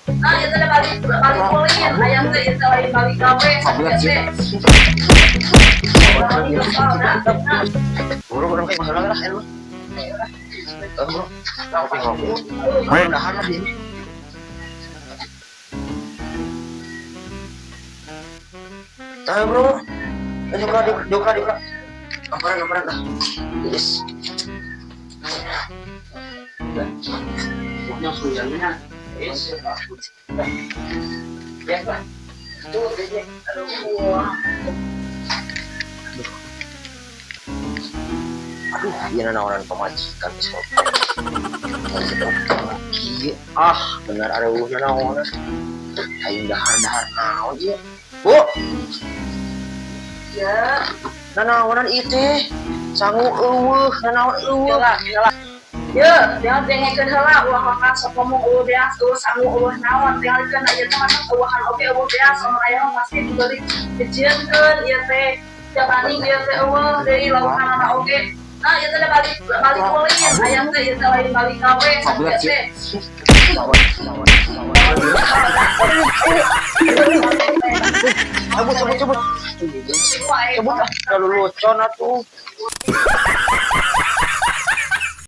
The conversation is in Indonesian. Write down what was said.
Nah, itu ada balik poin. Ayam teh itu lain balik gawe. Buru kayak masalah lah ya lu. Bro. Tapi ngopi. Nahan lah ini. Tahu bro. Joka. Amparan dah. Yes. Yang suyangnya. Yes. Ya kan. Tuh dia. Aduh, iya nawaran pemajikan besok. Iya, benar ada nawaran. Ayo dahar naon iya. Bu. Ya. Nawaran itu sangu nawaran Yalah. Ya, dia dengekeun heula ulah makan sok ngomong eueuh beas eueuh sangu eueuh naon tinggalkeun aya teh mah eueuhan oge eueuh beas sama aya mah pasti dibalik dijieunkeun ieu teh jabani ieu teh eueuh deui laukana oge. Nah, ieu teh balik poin. Ayam teh ieu teh lain balik gawe. Cabut. Kalau lucon atuh.